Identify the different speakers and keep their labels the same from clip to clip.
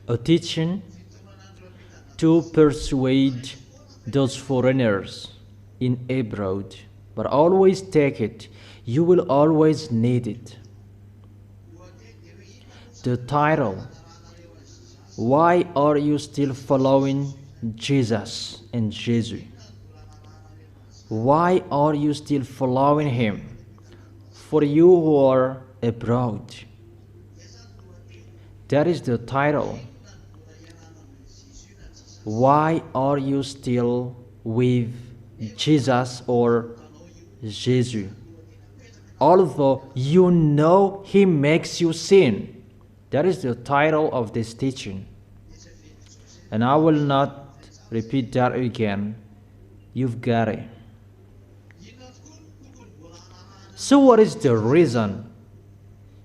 Speaker 1: a teaching to persuade those foreigners in abroad, but always take it. You will always need it. The title, why are you still following Jesus and Jesus? Why are you still following him? For you who are abroad. That is the title. Why are you still with Jesus or Jesus? Although you know he makes you sin. That is the title of this teaching. And I will not repeat that again. You've got it. So what is the reason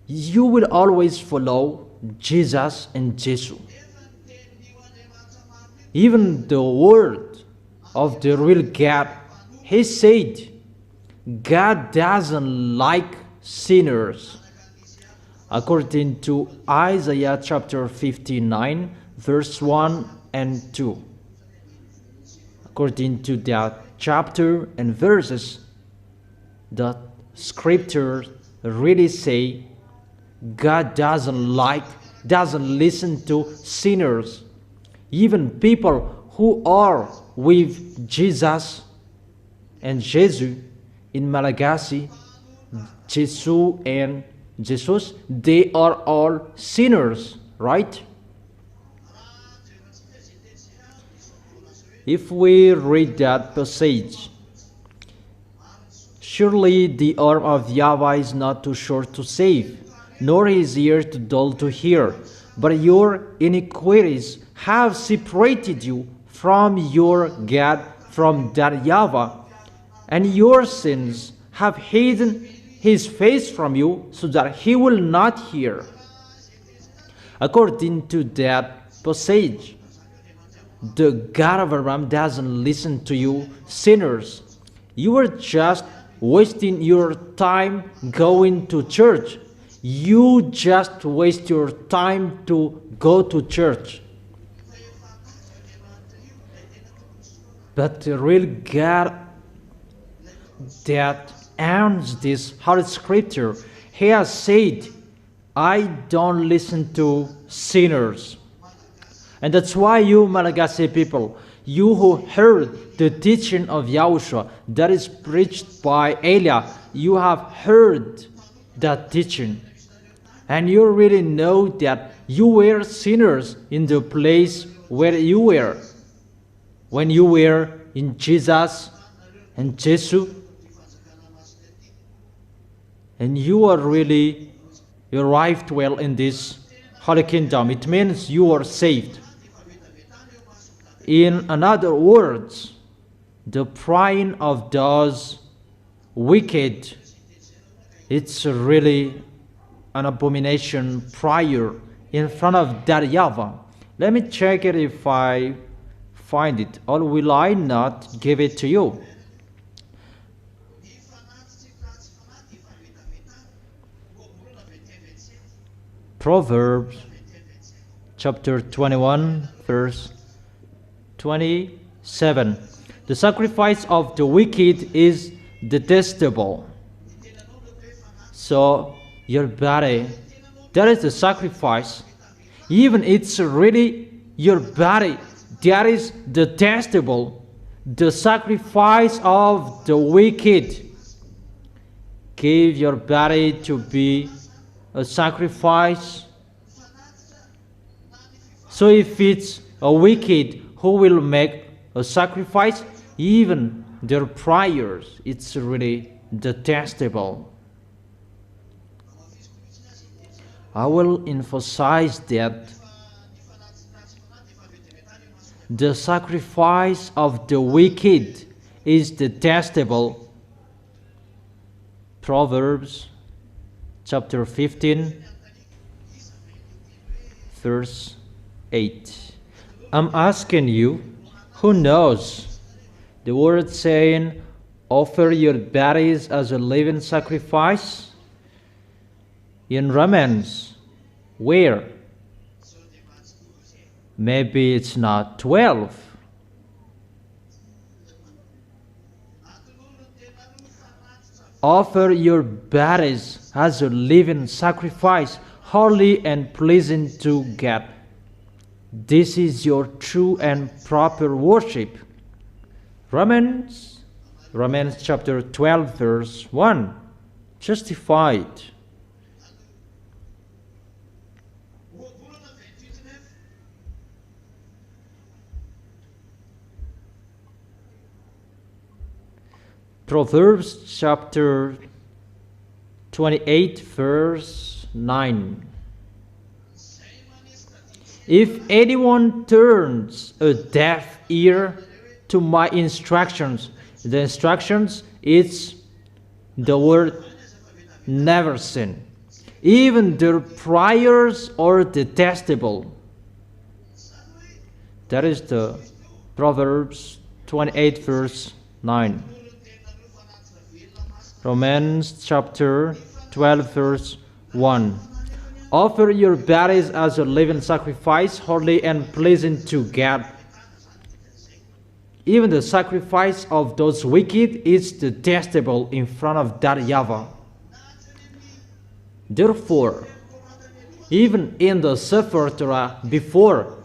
Speaker 1: you will always follow Jesus and Jesus? Even the word of the real God, he said, God doesn't like sinners. According to Isaiah chapter 59, verse 1 and 2. According to that chapter and verses, the scriptures really say God doesn't listen to sinners. Even people who are with Jesus and Jesus in Malagasy, Jesus and Jesus, they are all sinners, right? If we read that passage, surely the arm of YAHVAH is not too short to save, nor his ear too dull to hear. But your iniquities have separated you from your God, from that YAHVAH, and your sins have hidden his face from you, so that he will not hear. According to that passage, the God of Abraham doesn't listen to you sinners. You are just wasting your time going to church. You just waste your time to go to church. But the real God that owns this Holy Scripture, he has said, I don't listen to sinners. And that's why you Malagasy people, you who heard the teaching of YAHOSHUAH that is preached by Elia, you have heard that teaching. And you really know that you were sinners in the place where you were. When you were in Jesus and Jesus. And you arrived well in this Holy Kingdom. It means you are saved. In other words, the praying of those wicked, it's really an abomination prayer in front of that YAHVAH. Let me check it if I find it, or will I not give it to you? Proverbs chapter 21, verse 27. The sacrifice of the wicked is detestable. So your body, that is the sacrifice. Even it's really your body that is detestable. The sacrifice of the wicked. Give your body to be a sacrifice. So if it's a wicked who will make a sacrifice, even their prayers, it's really detestable. I will emphasize that the sacrifice of the wicked is detestable. Proverbs chapter 15, verse 8. I'm asking you, who knows? The word saying, offer your bodies as a living sacrifice. In Romans, where? Maybe it's not 12. Offer your bodies as a living sacrifice, holy and pleasing to God. This is your true and proper worship. Romans chapter 12 verse 1. Justified. Proverbs chapter 28 verse 9. If anyone turns a deaf ear to my instructions, the instructions is the word never sin. Even their prayers are detestable. That is the Proverbs 28 verse 9. Romans chapter 12 verse 1. Offer your bodies as a living sacrifice, holy and pleasing to God. Even the sacrifice of those wicked is detestable in front of that YAHVAH. Therefore, even in the Sefer Torah before,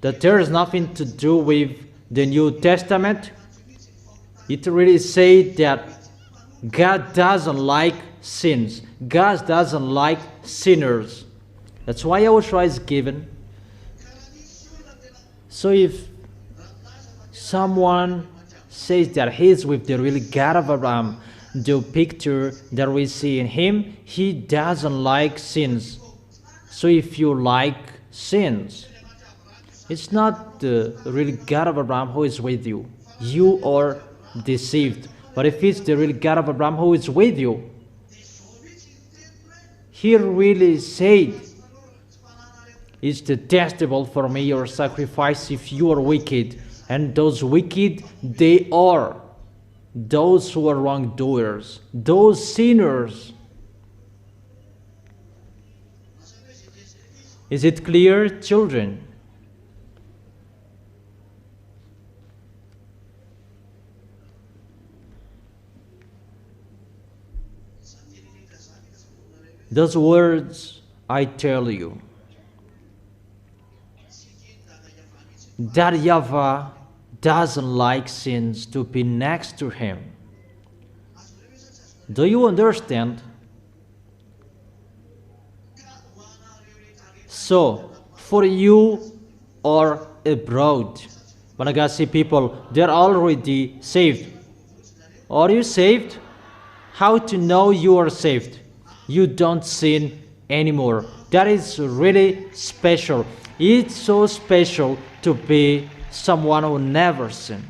Speaker 1: that there is nothing to do with the New Testament, it really says that God doesn't like sins. God doesn't like sinners. That's why YAHOSHUAH is given. So if someone says that he is with the real God of Abraham, the picture that we see in him, he doesn't like sins. So if you like sins, it's not the real God of Abraham who is with you. You are deceived. But if it's the real God of Abraham who is with you, he really said, it's detestable for me your sacrifice if you are wicked. And those wicked, they are those who are wrongdoers, those sinners. Is it clear, children? Those words I tell you, that YAHVAH doesn't like sins to be next to him. Do you understand? So, for you or abroad, Malagasy people, they're already saved. Are you saved? How to know you are saved? You don't sin anymore. That is really special. It's so special to be someone who never sinned.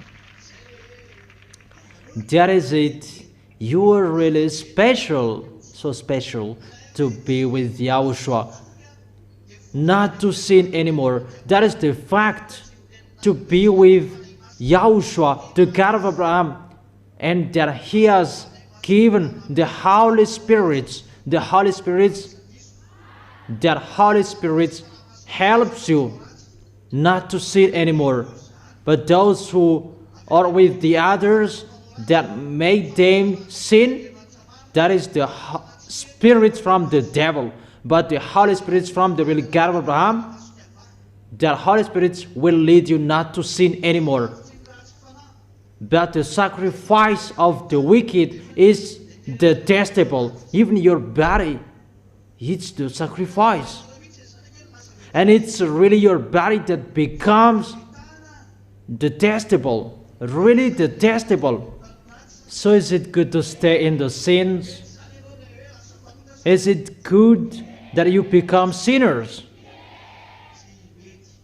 Speaker 1: That is it. You are really special, so special to be with YAHOSHUAH. Not to sin anymore. That is the fact. To be with YAHOSHUAH, the God of Abraham, and that He has given the Holy Spirit. The Holy Spirit, that Holy Spirit helps you not to sin anymore. But those who are with the others that make them sin, that is the spirit from the devil. But the Holy Spirit from the real God of Abraham, that Holy Spirit will lead you not to sin anymore. But the sacrifice of the wicked is detestable. Even your body, it's the sacrifice. And it's really your body that becomes detestable, really detestable. So is it good to stay in the sins? Is it good that you become sinners?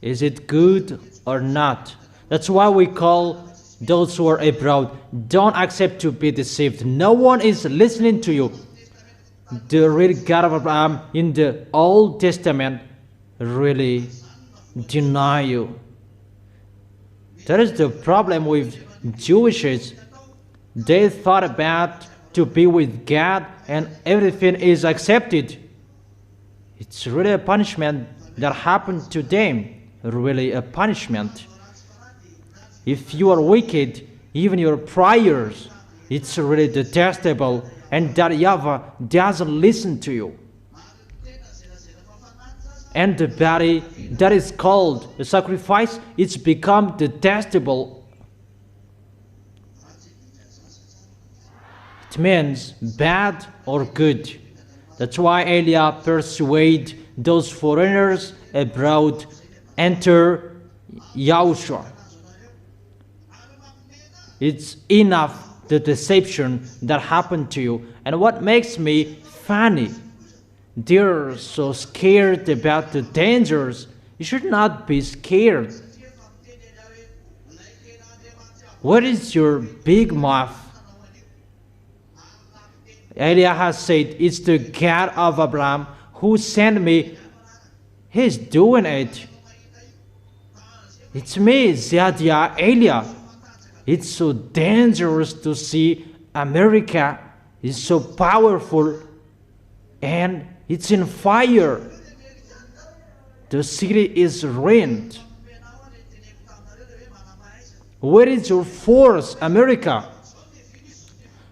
Speaker 1: Is it good or not? That's why we call those who are abroad, don't accept to be deceived. No one is listening to you. The real God of Abraham in the Old Testament really deny you. That is the problem with Jewishes. They thought about to be with God and everything is accepted. It's really a punishment that happened to them. really a punishment. If you are wicked, even your prayers, it's really detestable, and that YAHVAH doesn't listen to you. And the body that is called a sacrifice, it's become detestable. It means bad or good. That's why Elia persuaded those foreigners abroad enter YAHOSHUAH. It's enough the deception that happened to you. And what makes me funny, they're so scared about the dangers. You should not be scared. What is your big mouth? Elia has said, it's the God of Abraham who sent me. He's doing it. It's me, Zadia, Elia. It's so dangerous to see America is so powerful and it's in fire. The city is ruined. Where is your force, America?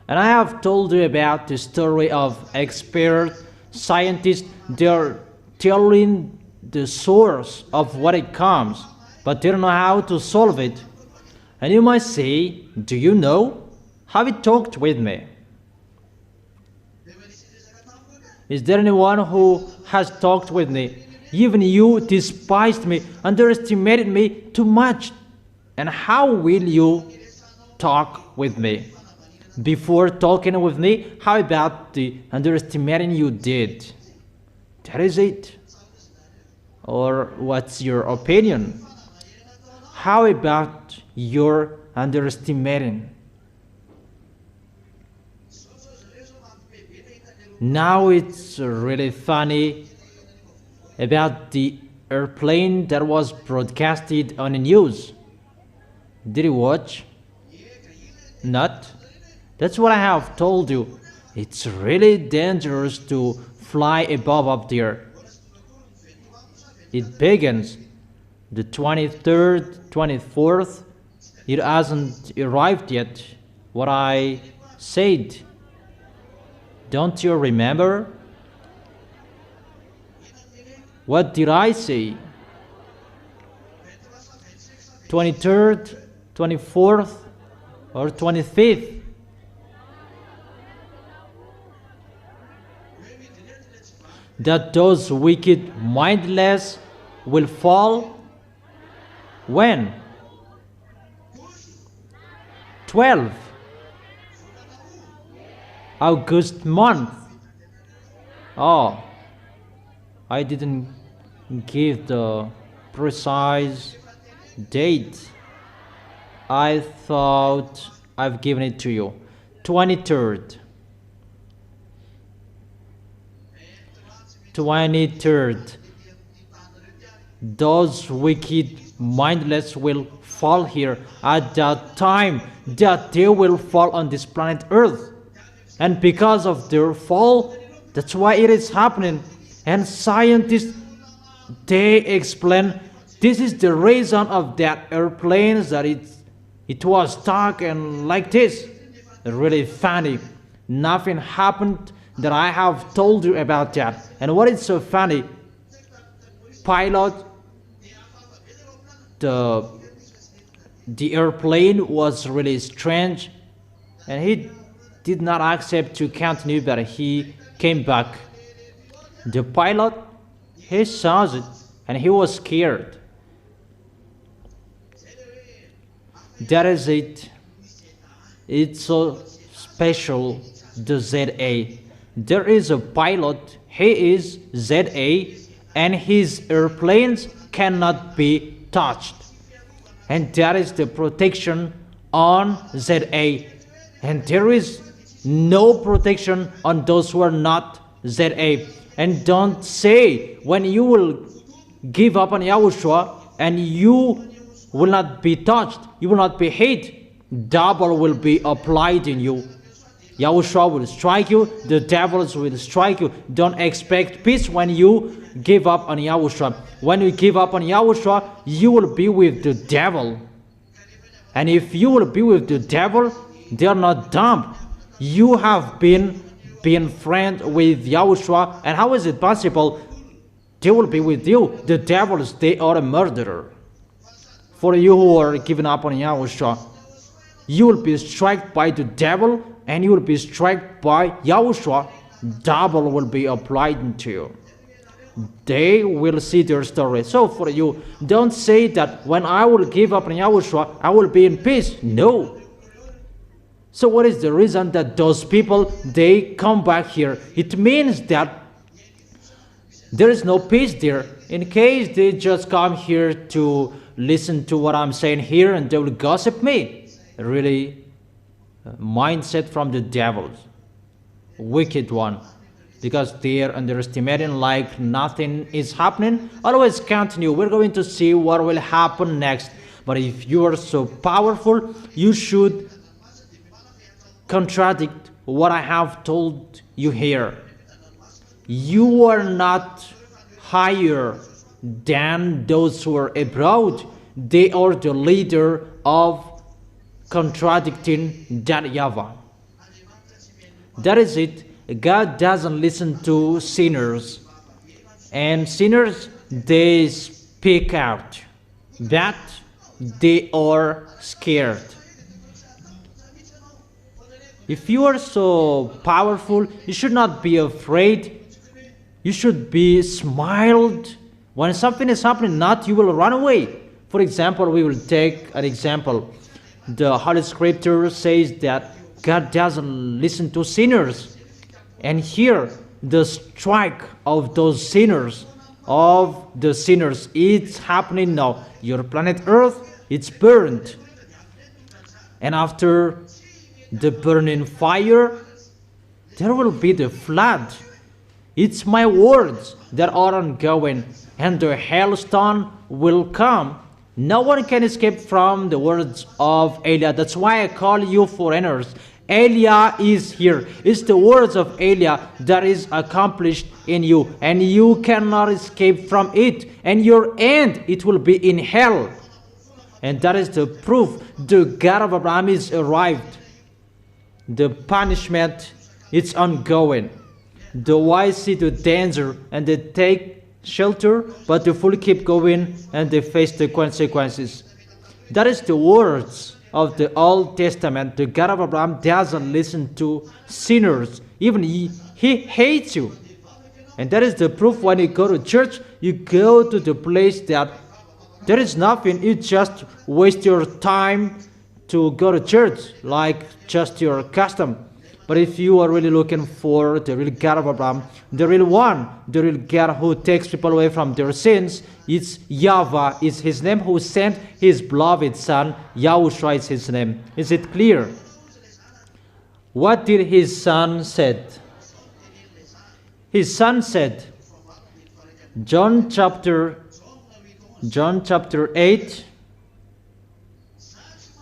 Speaker 1: And I have told you about the story of expert scientists. They are telling the source of what it comes, but they don't know how to solve it. And you might say, do you know? Have you talked with me? Is there anyone who has talked with me? Even you despised me, underestimated me too much. And how will you talk with me? Before talking with me, how about the underestimating you did? That is it. Or what's your opinion? How about your underestimating? Now it's really funny about the airplane that was broadcasted on the news. Did you watch? Not? That's what I have told you. It's really dangerous to fly above up there. It begins the 23rd, 24th. It hasn't arrived yet. What I said. Don't you remember? What did I say? 23rd, 24th, or 25th? That those wicked, mindless will fall? When? 12. August month. Oh, I didn't give the precise date. I thought I've given it to you. 23rd. 23rd. Those wicked, mindless will fall here at that time that they will fall on this planet Earth. And because of their fall, that's why it is happening. And scientists, they explain this is the reason of that airplane, that it was stuck and like this. Really funny. Nothing happened that I have told you about that. And what is so funny, pilot, the airplane was really strange, and he did not accept to continue, but he came back. The pilot, he saw it, and he was scared. That is it. It's so special, the ZA. There is a pilot, he is ZA, and his airplanes cannot be touched. And that is the protection on ZA. And there is no protection on those who are not ZA. And don't say when you will give up on YAHOSHUAH and you will not be touched, you will not be hit, double will be applied in you. Yahushua will strike you. The devils will strike you. Don't expect peace when you give up on Yahushua. When you give up on Yahushua, you will be with the devil. And if you will be with the devil, they are not dumb. You have been friend with Yahushua. And how is it possible? They will be with you. The devils, they are a murderer. For you who are giving up on Yahushua, you will be struck by the devil and you will be struck by Yahushua. Double will be applied to you. They will see their story. So for you, don't say that when I will give up on Yahushua, I will be in peace. No. So what is the reason that those people, they come back here? It means that there is no peace there. In case they just come here to listen to what I'm saying here and they will gossip me. Really, mindset from the devil. Wicked one. Because they are underestimating like nothing is happening. Always continue. We're going to see what will happen next. But if you are so powerful, you should contradict what I have told you here. You are not higher than those who are abroad. They are the leader of contradicting that YAHVAH. That is it. God doesn't listen to sinners. And sinners, they speak out. That they are scared. If you are so powerful, you should not be afraid. You should be smiled. When something is happening, not you will run away. For example, we will take an example. The Holy Scripture says that God doesn't listen to sinners. And here, the strike of those sinners, it's happening now. Your planet Earth, it's burned. And after the burning fire, there will be the flood. It's my words that are ongoing, and the hailstone will come. No one can escape from the words of Elia. That's why I call you foreigners. Elia is here. It's the words of Elia that is accomplished in you, and you cannot escape from it. And your end, it will be in hell. And that is the proof. The God of Abraham is arrived. The punishment, it's ongoing. The wise see the danger and they take shelter, but the fool keep going and they face the consequences. That is the words of the Old Testament. The God of Abraham doesn't listen to sinners. Even he hates you. And that is the proof. When you go to church, you go to the place that there is nothing. You just waste your time to go to church, like just your custom. But if you are really looking for the real God of Abraham, the real one, the real God who takes people away from their sins, it's YAHVAH is his name, who sent his beloved son. YAHOSHUAH is his name. Is it clear? What did his son said? His son said, John chapter 8,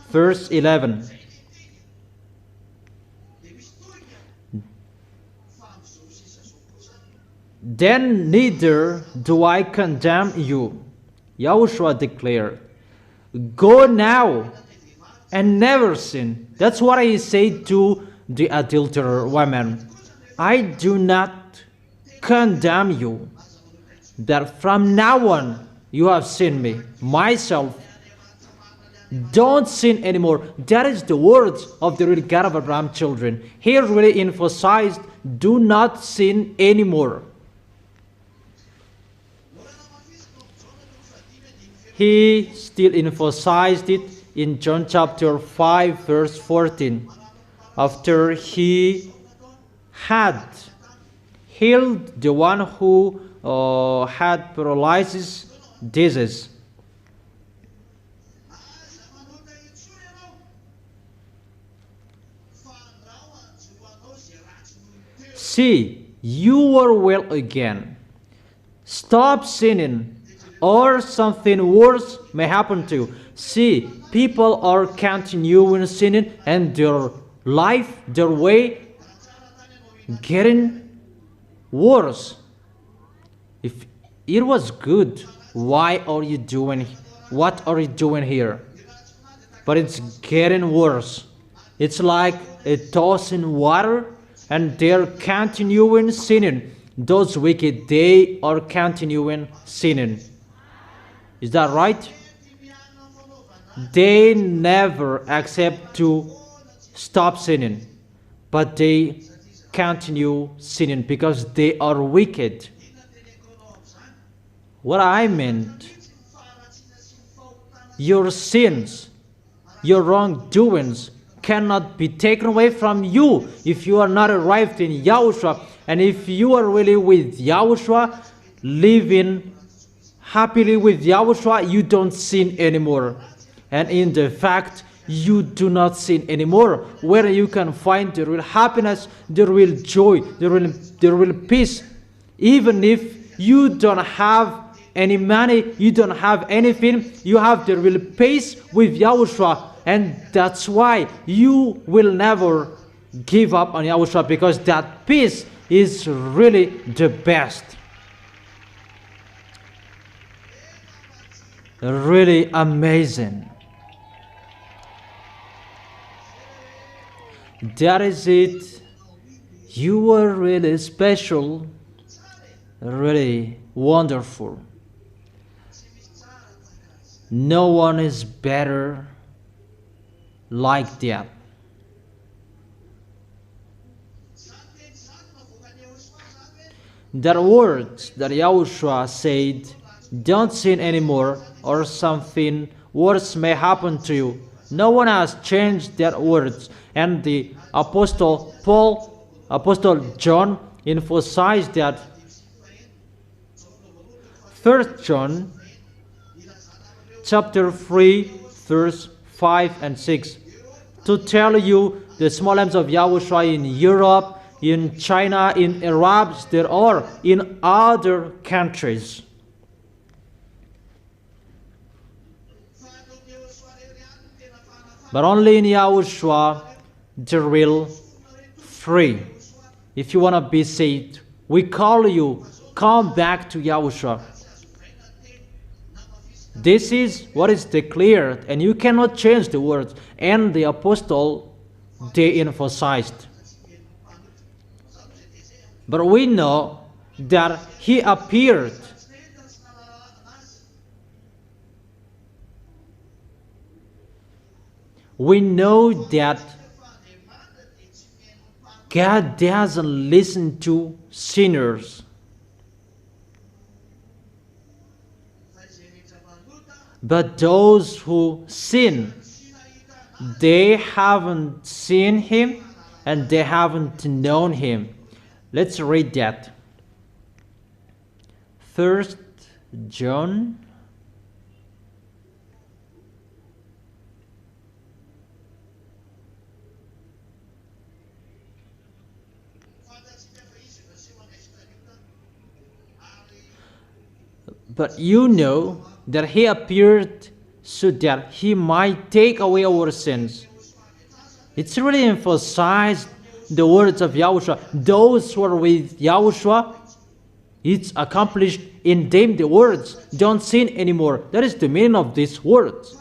Speaker 1: verse 11. Then neither do I condemn you, YAHOSHUAH declared. Go now and never sin. That's what I say to the adulterer woman. I do not condemn you, that from now on you have seen me, myself. Don't sin anymore. That is the words of the real God of Abraham children. Here really emphasized, do not sin anymore. He still emphasized it in John chapter 5, verse 14. After he had healed the one who had paralysis disease. See, you are well again. Stop sinning, or something worse may happen to you. See, people are continuing sinning, and their life, their way, getting worse. If it was good, why are you doing, what are you doing here? But it's getting worse. It's like a toss in water, and they're continuing sinning. Those wicked, they are continuing sinning. Is that right? They never accept to stop sinning, but they continue sinning because they are wicked. What I meant, your sins, your wrongdoings cannot be taken away from you if you are not arrived in Yahushua. And if you are really with Yahushua, living happily with Yahushua, you don't sin anymore. And in the fact, you do not sin anymore, where you can find the real happiness, the real joy, the real peace. Even if you don't have any money, you don't have anything, you have the real peace with Yahushua. And that's why you will never give up on Yahushua, because that peace is really the best. Really amazing. That is it. You are really special, really wonderful. No one is better like that. That words that Yahushua said, don't sin anymore, or something worse may happen to you. No one has changed that words. And the Apostle John emphasized that. 1 John chapter 3, verse 5 and 6. To tell you the small lambs of Yahushua in Europe, in China, in Arabs, there are in other countries. But only in Yahushua, the real free. If you want to be saved, we call you, come back to Yahushua. This is what is declared, and you cannot change the words. And the apostle, they emphasized. But we know that he appeared. We know that God doesn't listen to sinners. But those who sin, they haven't seen him and they haven't known him. Let's read that. 1 John But you know that he appeared so that he might take away our sins. It's really emphasized the words of Yahushua. Those who are with Yahushua, it's accomplished in them the words, don't sin anymore. That is the meaning of these words.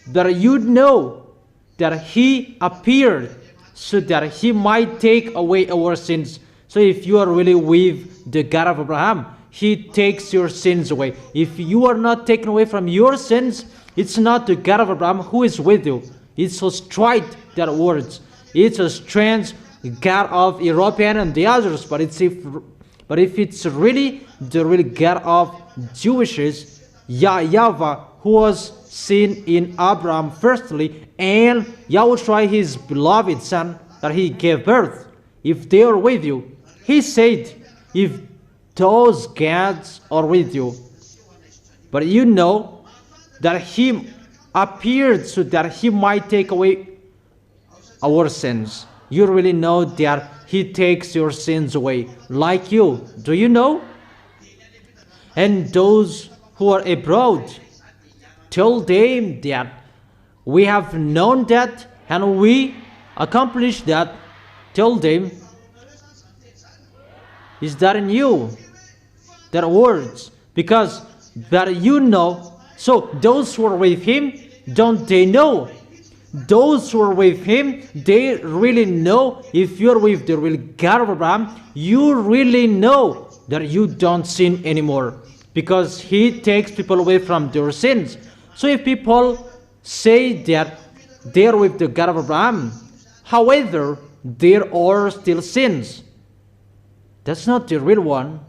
Speaker 1: That you know that he appeared so that he might take away our sins. So if you are really with the God of Abraham, he takes your sins away. If you are not taken away from your sins, it's not the God of Abraham who is with you. It's so straight, that words. It's a strange God of European and the others, but if it's really the real God of Jewishes, YAHVAH, who was seen in Abraham firstly, and Yahushua, his beloved son, that he gave birth, if they are with you, he said, if those gods are with you, but you know that he appeared so that he might take away our sins. You really know that he takes your sins away, like you. Do you know? And those who are abroad, tell them that we have known that and we accomplished that. Tell them is that in you? That words. Because that you know. So those who are with him, don't they know? Those who are with him, they really know. If you're with the real God of Abraham, you really know that you don't sin anymore. Because he takes people away from their sins. So if people say that they are with the God of Abraham, however, there are still sins, that's not the real one.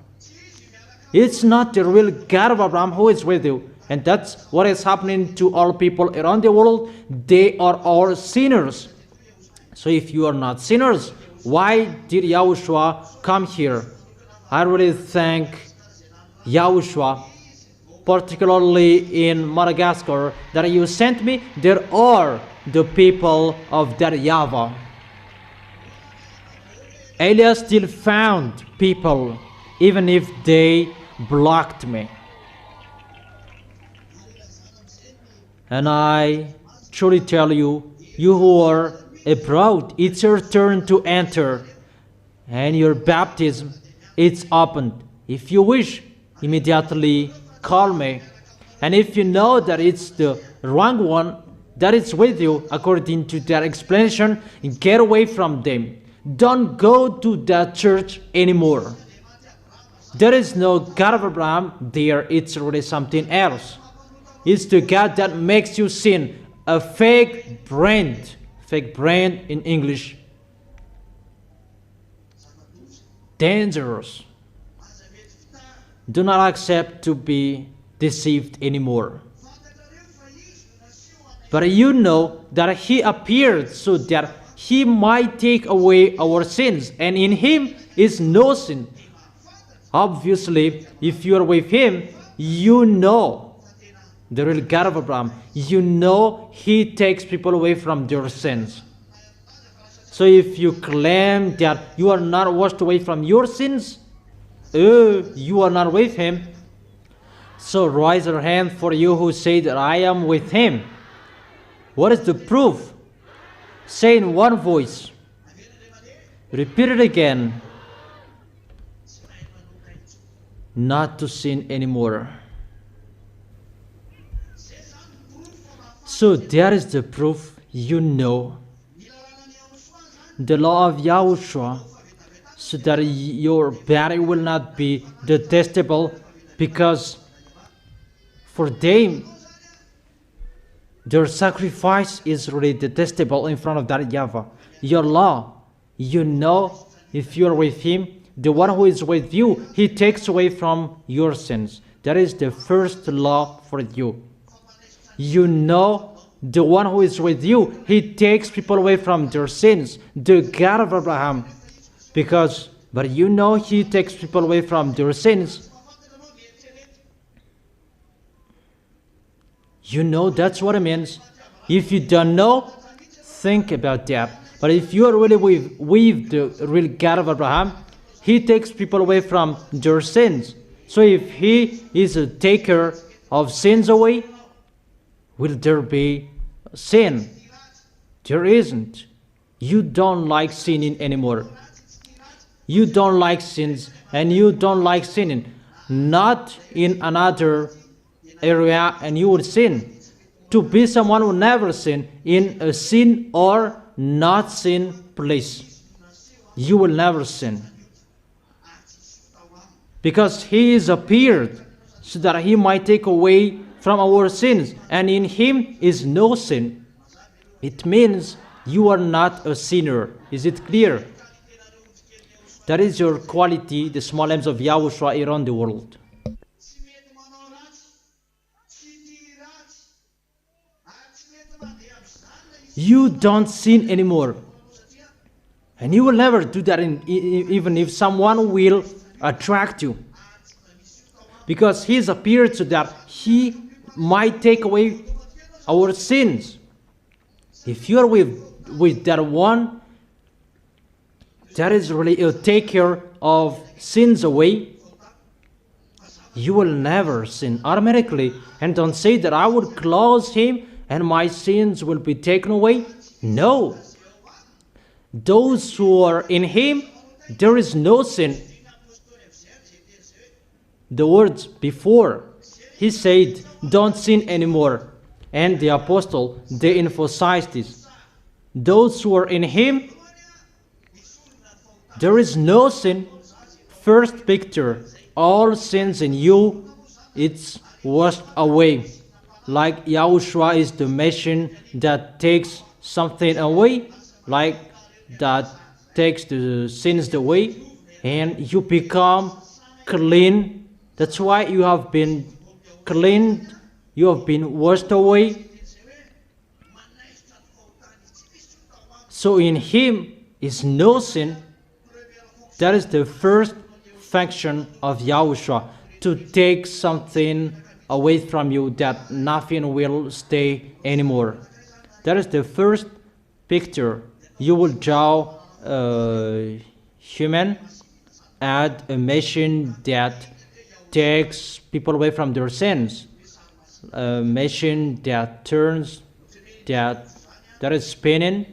Speaker 1: It's not the real God of Abraham who is with you. And that's what is happening to all people around the world. They are all sinners. So if you are not sinners, why did YAHOSHUAH come here? I really thank YAHOSHUAH, particularly in Madagascar, that you sent me. There are the people of that YAHVAH. Elias still found people, even if they blocked me. And I truly tell you, you who are abroad, it's your turn to enter. And your baptism, it's opened. If you wish, immediately call me. And if you know that it's the wrong one that is with you, according to their explanation, get away from them. Don't go to that church anymore. There is no God of Abraham there. It's really something else. It's the God that makes you sin. A fake brand. Fake brand in English. Dangerous. Do not accept to be deceived anymore. But you know that he appeared so that he might take away our sins, and in him is no sin. Obviously, if you are with him, you know the real God of Abraham. You know he takes people away from their sins. So if you claim that you are not washed away from your sins, you are not with him. So raise your hand for you who say that I am with him. What is the proof? Say in one voice. Repeat it again. Not to sin anymore. So that is the proof. You know the law of YAHOSHUAH, so that your body will not be detestable, because for them their sacrifice is really detestable in front of that YAHVAH. Your law, you know, if you are with him, the one who is with you, he takes away from your sins. That is the first law for you. You know, the one who is with you, he takes people away from their sins. The God of Abraham. But you know he takes people away from their sins. You know that's what it means. If you don't know, think about that. But if you are really with the real God of Abraham, he takes people away from their sins. So if he is a taker of sins away, will there be sin? There isn't. You don't like sinning anymore. You don't like sins, and you don't like sinning. Not in another area and you would sin. To be someone who never sin in a sin or not sin place, you will never sin. Because he is appeared so that he might take away from our sins, and in him is no sin. It means you are not a sinner. Is it clear? That is your quality, the small m's of YAHOSHUAH around the world. You don't sin anymore. And you will never do that even if someone will attract you. Because he has appeared so that he might take away our sins. If you are with that one, that is really a taker of sins away, you will never sin automatically. And don't say that I would close him and my sins will be taken away. No. Those who are in him, there is no sin. the words before. He said, don't sin anymore. And the apostle, they emphasized this. Those who are in him, there is no sin. First picture, all sins in you, it's washed away. Like Yahushua is the machine that takes something away, like that takes the sins away, and you become clean. That's why you have been cleaned, you have been washed away. So in him is no sin. That is the first function of Yahushua, to take something away from you, that nothing will stay anymore. That is the first picture. You will draw a human and a machine that takes people away from their sins. A machine that turns, that is spinning.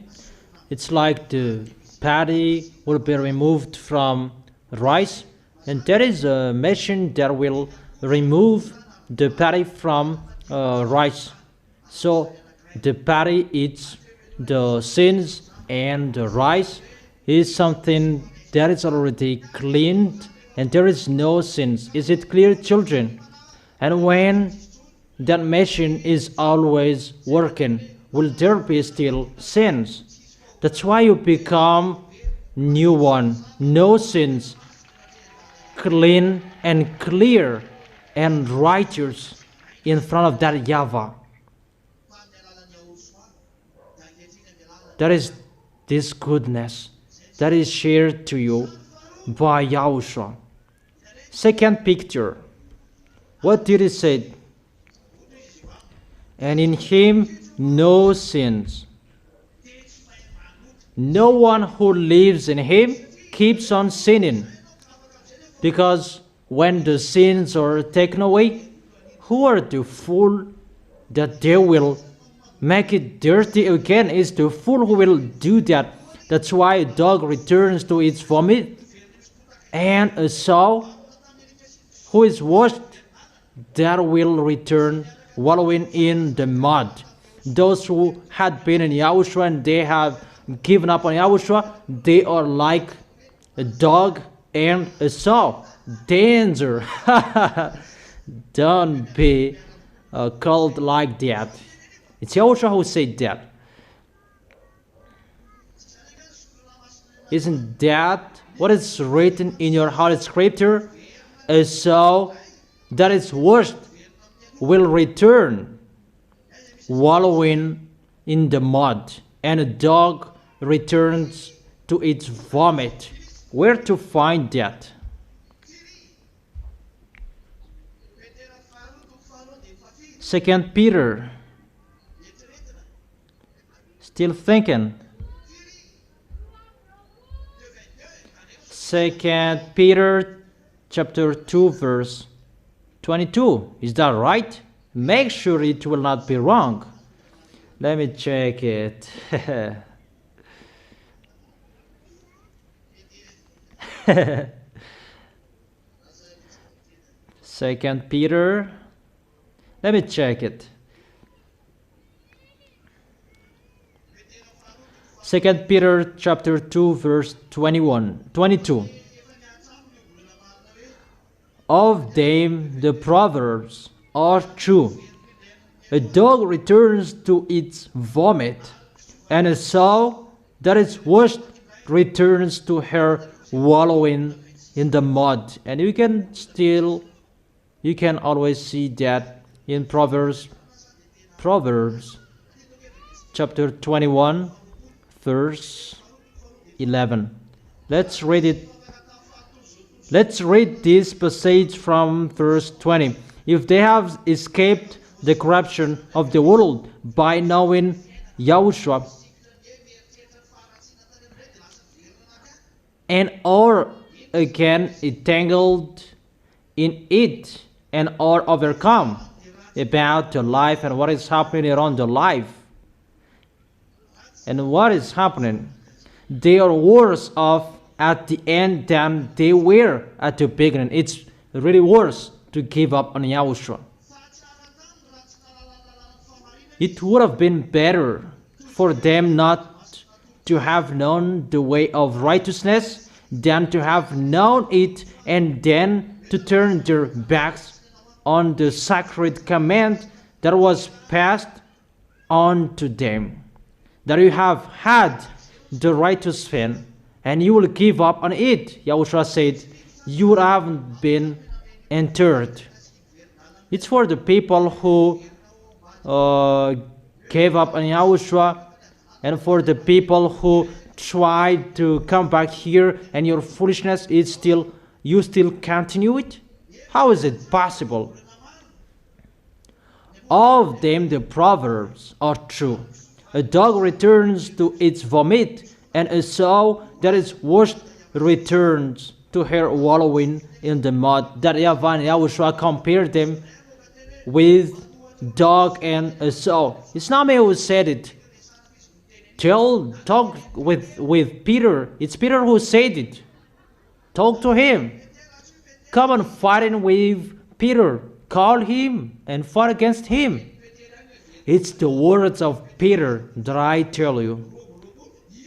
Speaker 1: It's like the patty will be removed from rice, and there is a machine that will remove the patty from rice. So the patty eats the sins, and the rice is something that is already cleaned, and there is no sins. Is it clear, children? And when that machine is always working, will there be still sins? That's why you become new one, no sins, clean and clear and righteous in front of that YAHVAH. That is this goodness that is shared to you by Yahushua. Second picture, what did he say? And in him no sins. No one who lives in him keeps on sinning, because when the sins are taken away, who are the fool that they will make it dirty again? Is the fool who will do that. That's why a dog returns to its vomit, and a sow who is washed, that will return wallowing in the mud. Those who had been in Yahushua and they have given up on Yahushua, they are like a dog and a sow. Danger. Don't be called like that. It's Yahushua who said that. Isn't that what is written in your Holy Scripture? A sow that is washed will return wallowing in the mud, and a dog returns to its vomit. Where to find that? Second Peter. Still thinking. Second Peter chapter 2 verse 22. Is that right? Make sure it will not be wrong. Let me check it. Second Peter. Let me check it. Second Peter chapter 2 verse 22. Of them the proverbs are true. A dog returns to its vomit, and a sow that is washed returns to her wallowing in the mud. And you can always see that in Proverbs chapter 21 verse 11. Let's read it. Let's read this passage from verse 20. If they have escaped the corruption of the world by knowing Yahushua, and are again entangled in it, and are overcome about the life and what is happening around the life. And what is happening? They are worse off at the end than they were at the beginning. It's really worse. to give up on Yahushua. It would have been better for them not to have known the way of righteousness than to have known it and then to turn their backs on the sacred command that was passed on to them. That you have had the right to sin and you will give up on it. Yahushua said, you haven't been entered. It's for the people who gave up on Yahushua, and for the people who tried to come back here and your foolishness is still, you still continue it? How is it possible? Of them the proverbs are true. A dog returns to its vomit, and a sow that is washed returns to her wallowing in the mud. That YAHVAH and Yahushua compared them with dog and a sow. It's not me who said it. Talk with Peter. It's Peter who said it. Talk to him. Come and fighting with Peter. Call him and fight against him. It's the words of Peter that I tell you.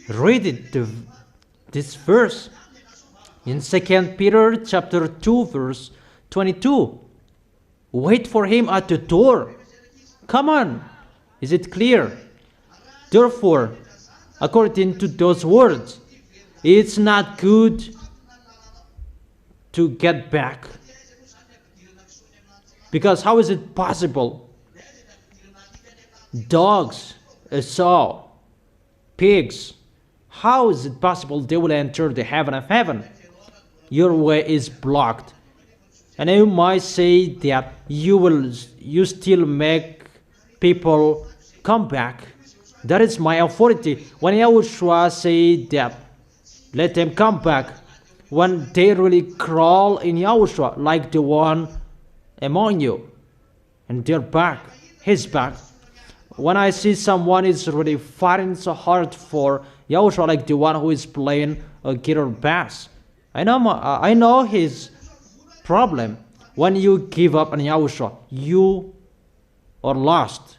Speaker 1: Read it, this verse in 2 Peter chapter 2 verse 22. Wait for him at the door. Come on. Is it clear? Therefore, according to those words, it's not good to get back. Because how is it possible? Dogs, a sow, pigs, how is it possible they will enter the heaven of heaven? Your way is blocked. And you might say that you still make people come back. That is my authority. When Yahushua said that, let them come back, when they really crawl in Yahushua, like the one among you, and they're back, he's back. When I see someone is really fighting so hard for Yahushua, like the one who is playing a guitar bass, I know his problem. When you give up on Yahushua, you are lost.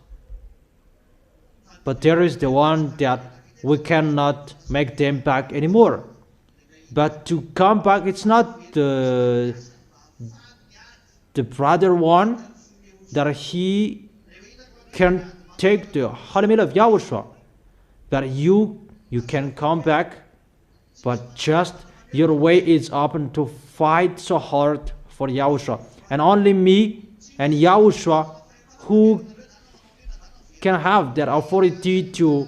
Speaker 1: But there is the one that we cannot make them back anymore. But to come back, it's not the brother one that he can take the holy meal of Yahushua. That you can come back, but just your way is open to fight so hard for Yahushua. And only me and Yahushua who can have that authority to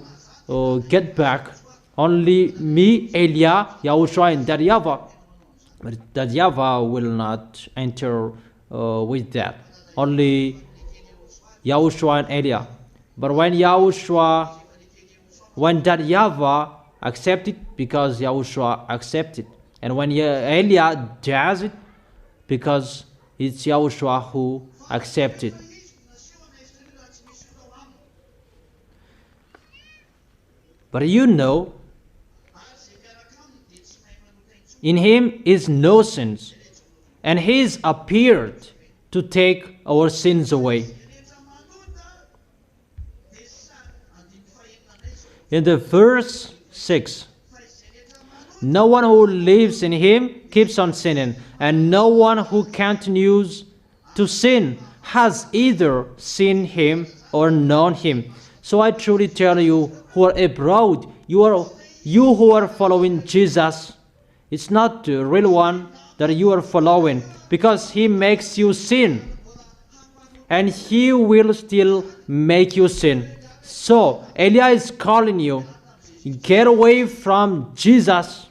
Speaker 1: get back. Only me, Elia, Yahushua, and that YAHVAH. But that YAHVAH will not enter with that. Only Yahushua and Elia. But when that YAHVAH accepted, because Yahushua accepted. And when Elia does it, because it's Yahushua who accepted. But you know, in him is no sins, and he is appeared to take our sins away. In the verse 6, no one who lives in him keeps on sinning, and no one who continues to sin has either seen him or known him. So I truly tell you who are abroad, you who are following Jesus, it's not the real one that you are following, because he makes you sin, and he will still make you sin. So Elia is calling you, get away from Jesus.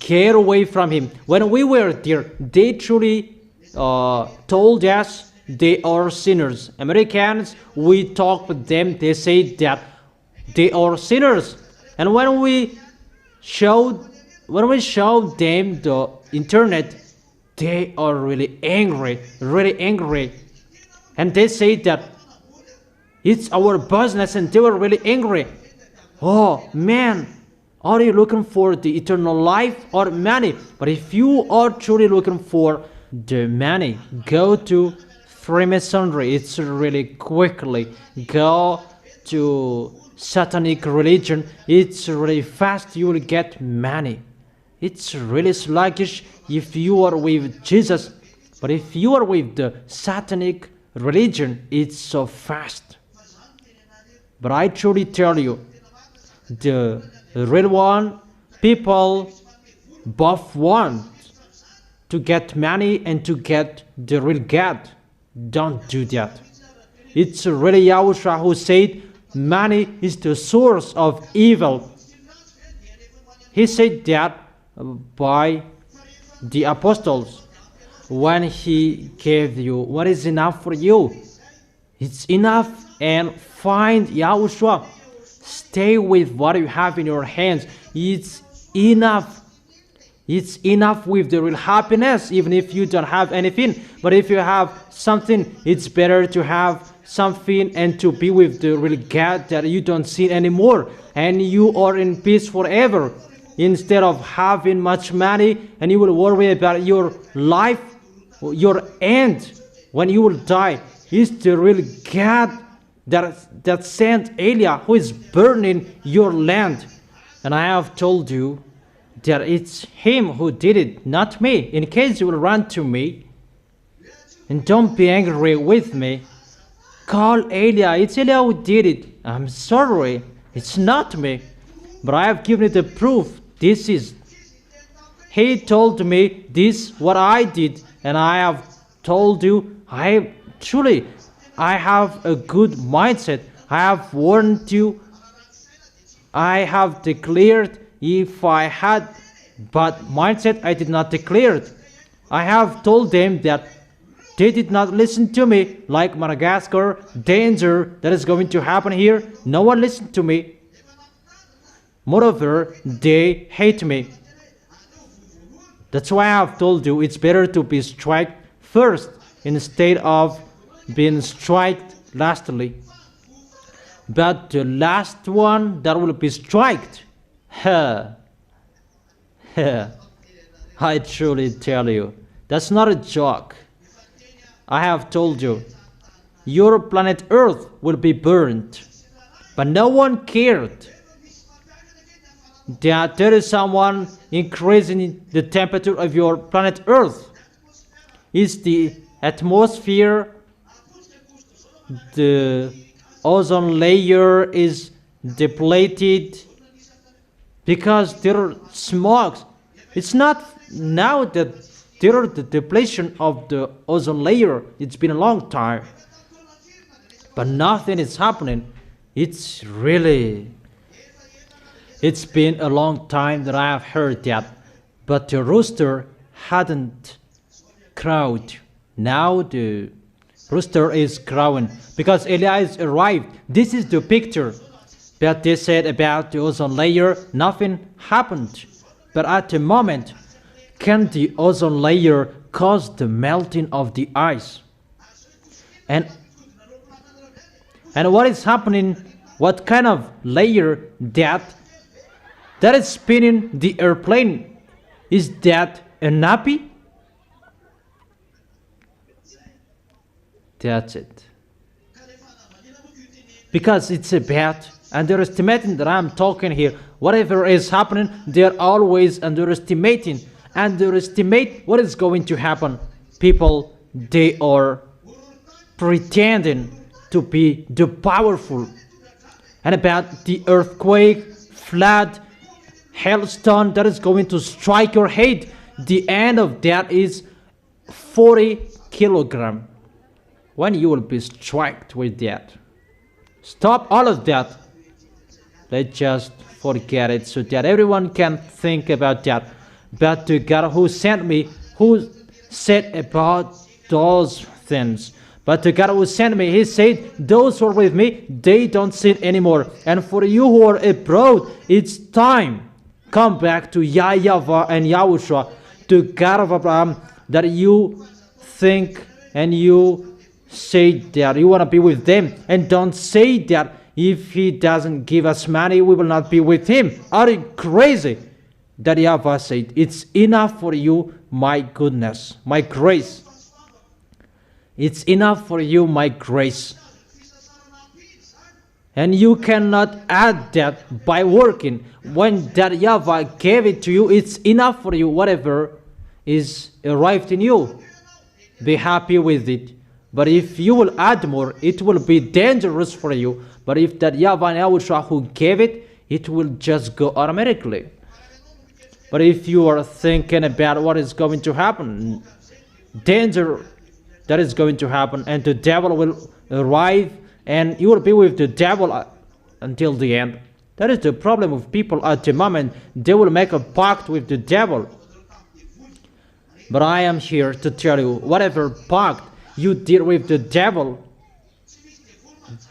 Speaker 1: Get away from him. When we were there, they truly told us they are sinners. Americans, we talk with them, they say that they are sinners. And when we showed them the internet, they are really angry. And they say that it's our business, and they were really angry. Oh man, are you looking for the eternal life or money? But if you are truly looking for the money. Go to Freemasonry. It's really quickly. Go to satanic religion. It's really fast. You will get money. It's really sluggish if you are with Jesus. But if you are with the satanic religion, it's so fast. But I truly tell you, the real one, people both want to get money and to get the real God. Don't do that. It's really YAHOSHUAH who said money is the source of evil. He said that by the apostles when he gave you what is enough for you. It's enough, and find YAHOSHUAH. Stay with what you have in your hands. It's enough. It's enough with the real happiness, even if you don't have anything. But if you have something, it's better to have something and to be with the real God that you don't see anymore. And you are in peace forever. Instead of having much money and you will worry about your life, your end, when you will die. It's the real God that sent Eliah, who is burning your land. And I have told you that it's him who did it, not me. In case you will run to me and don't be angry with me, call Eliah. It's Eliah who did it. I'm sorry, it's not me. But I have given you the proof. This is, he told me this, what I did, and I have told you, I have a good mindset. I have warned you. I have declared. If I had bad mindset, I did not declare it. I have told them that they did not listen to me, like Madagascar, danger that is going to happen here. No one listened to me. Moreover, they hate me. That's why I have told you it's better to be struck first instead of being struck lastly. But the last one that will be struck, I truly tell you, that's not a joke. I have told you, your planet Earth will be burned, but no one cared that there is someone increasing the temperature of your planet Earth. Is the atmosphere, the ozone layer is depleted because there are smokes. It's not now that there are the depletion of the ozone layer. It's been a long time, but nothing is happening. It's been a long time that I have heard that, but the rooster hadn't crowed. Now the rooster is crowing because Elias arrived. This is the picture. But they said about the ozone layer, nothing happened. But at the moment, can the ozone layer cause the melting of the ice? And what is happening? What kind of layer that is spinning the airplane? Is that a nappy? That's it. Because it's a bad underestimating that I'm talking here. Whatever is happening, they're always underestimating. Underestimate what is going to happen. People, they are pretending to be the powerful. And about the earthquake, flood, hailstone that is going to strike your head, the end of that is 40 kilograms. When you will be struck with that. Stop all of that. Let's just forget it so that everyone can think about that. But the God who sent me, who said about those things. But the God who sent me, he said, those who are with me, they don't sin anymore. And for you who are abroad, it's time. Come back to YAHVAH and YAHOSHUAH, to God of Abraham, that you think and you say that you want to be with them. And don't say that if he doesn't give us money, we will not be with him. Are you crazy? That YAHVAH said, it's enough for you my goodness, my grace. It's enough for you, my grace. And you cannot add that by working. When that YAHVAH gave it to you, it's enough for you, whatever is arrived in you. Be happy with it. But if you will add more, it will be dangerous for you. But if that YAHVAH and YAHOSHUAH who gave it, it will just go automatically. But if you are thinking about what is going to happen, danger that is going to happen, and the devil will arrive, and you will be with the devil until the end. That is the problem with people at the moment. They will make a pact with the devil. But I am here to tell you, whatever pact you did with the devil,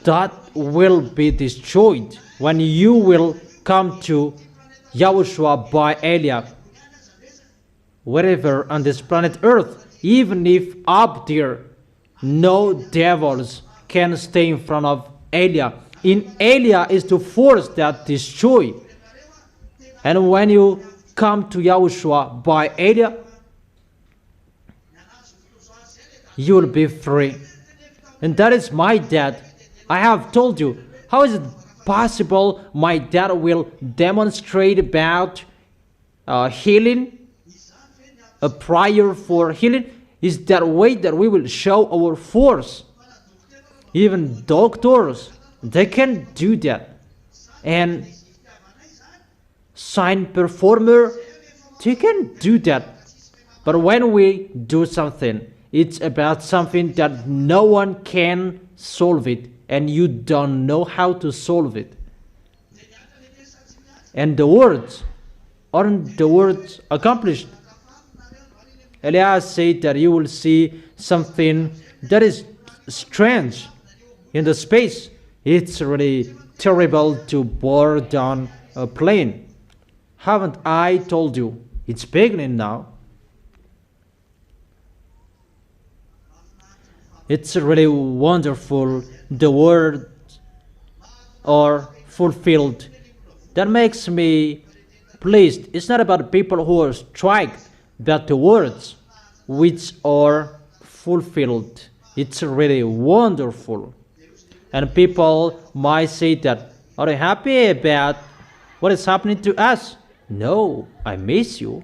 Speaker 1: that will be destroyed when you will come to YAHOSHUAH by Eliah. Wherever on this planet Earth, even if up there no devils can stay in front of Eliah. In Eliah is the force that destroy. And when you come to YAHOSHUAH by Eliah, you will be free. And that is my dad. I have told you, how is it possible my dad will demonstrate about healing, a prayer for healing? Is that way that we will show our force. Even doctors, they can do that. And sign performer, they can do that. But when we do something, it's about something that no one can solve it, and you don't know how to solve it. And the words aren't the words accomplished. Elias said that you will see something that is strange in the space. It's really terrible to board on a plane. Haven't I told you? It's beginning now. It's really wonderful. The words are fulfilled. That makes me pleased. It's not about people who are struck, but the words which are fulfilled. It's really wonderful. And people might say that, are you happy about what is happening to us? No, I miss you.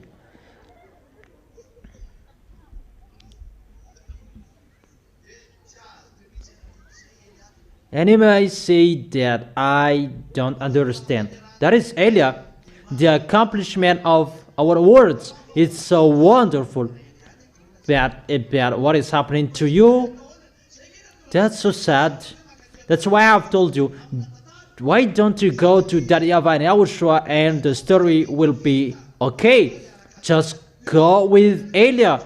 Speaker 1: And you may say that I don't understand. That is Eliah. The accomplishment of our words is so wonderful. But about what is happening to you, that's so sad. That's why I've told you, why don't you go to YAHVAH and YAHOSHUAH and the story will be okay. Just go with Eliah.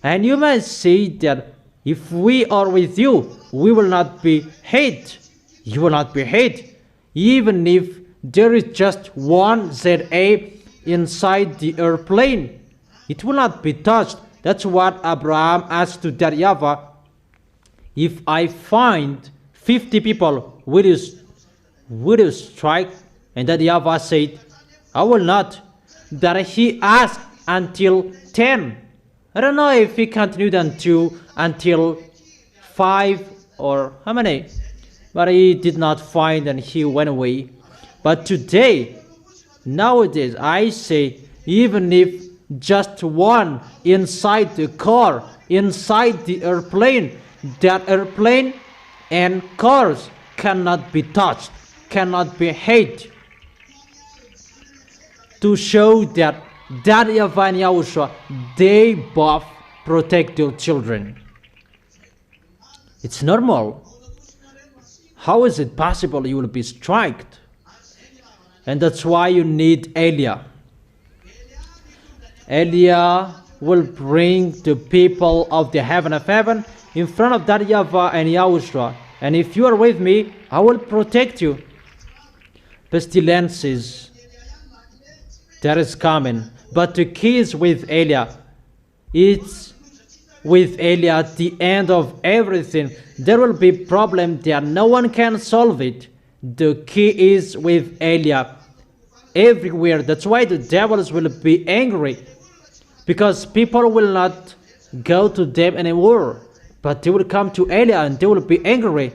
Speaker 1: And you may say that if we are with you, we will not be hate. You will not be hate. Even if there is just one ZA inside the airplane, it will not be touched. That's what Abraham asked to YAHVAH. If I find 50 people, will you strike? And YAHVAH said, I will not. That he asked until 10. I don't know if he continued until 5 or how many. But he did not find and he went away. But today, nowadays, I say, even if just one inside the car, inside the airplane, that airplane and cars cannot be touched, cannot be hate. To show that YAHVAH and YAHOSHUAH, they both protect their children. It's normal. How is it possible you will be struck? And that's why you need Eliah. Eliah will bring the people of the heaven of heaven in front of YAHVAH and YAHOSHUAH. And if you are with me, I will protect you. Pestilences, that is coming. But the key is with Eliah. It's with Eliah at the end of everything. There will be a problem that no one can solve it. The key is with Eliah. Everywhere. That's why the devils will be angry. because people will not go to them anymore, but they will come to Elia and they will be angry.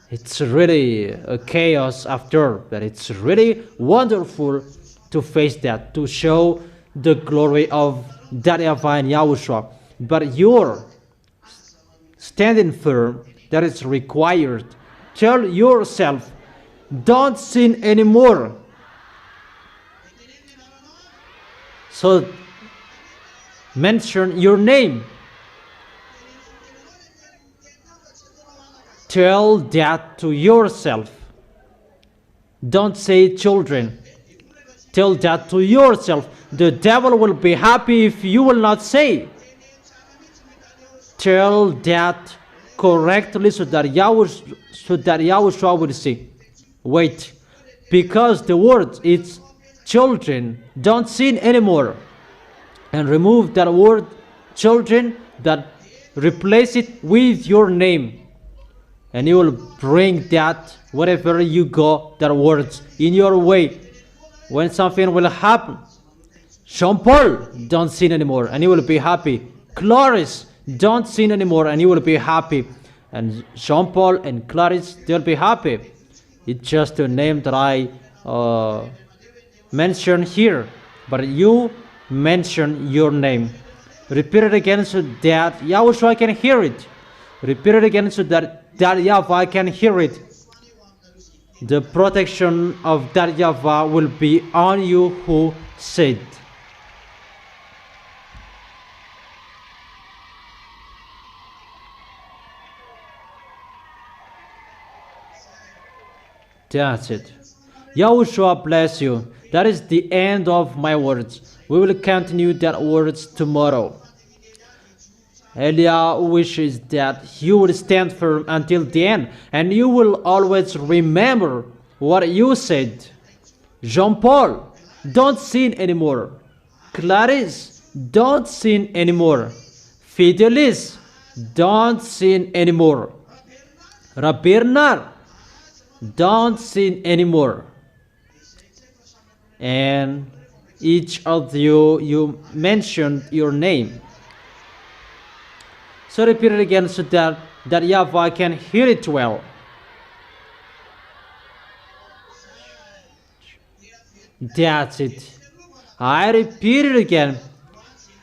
Speaker 1: It's really a chaos after, but it's really wonderful to face that, to show the glory of that YAHVAH and YAHOSHUAH. But you're standing firm, that is required. Tell yourself, don't sin anymore. So mention your name. Tell that to yourself. Don't say children. Tell that to yourself. The devil will be happy if you will not say. Tell that correctly so that YAHOSHUAH will see. Wait, because the word is children, don't sin anymore. And remove that word children, that replace it with your name. And you will bring that wherever you go, that words in your way. When something will happen, Jean Paul, don't sin anymore, and you will be happy. Clarice, don't sin anymore, and you will be happy. And Jean Paul and Clarice, they'll be happy. It's just a name that I mentioned here, but you mention your name. Repeat it again so that YAHOSHUAH can hear it. Repeat it again so that YAHVAH can hear it. The protection of that YAHVAH will be on you who said. That's it. YAHOSHUAH bless you. That is the end of my words. We will continue that words tomorrow. Elia wishes that you will stand firm until the end, and you will always remember what you said. Jean Paul, don't sin anymore. Clarice, don't sin anymore. Fidelis, don't sin anymore. Bernard, don't sin anymore. And each of you mentioned your name. So repeat it again so that YAHVAH can hear it well. That's it. I repeat it again.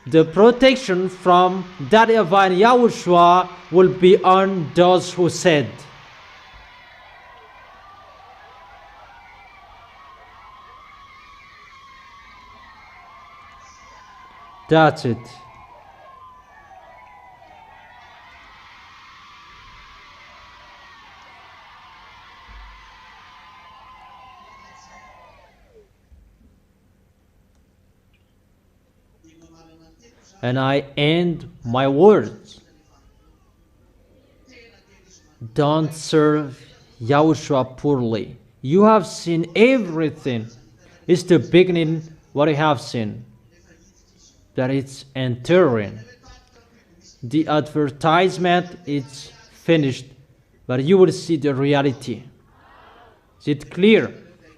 Speaker 1: The protection from that YAHVAH and YAHOSHUAH will be on those who said. That's it. And I end my words. Don't serve YAHOSHUAH poorly. You have seen everything. It's the beginning what you have seen. That it's entering. The advertisement is finished, but you will see the reality. Is it clear?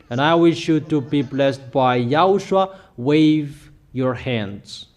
Speaker 1: And I wish you to be blessed by YAHOSHUAH. Wave your hands.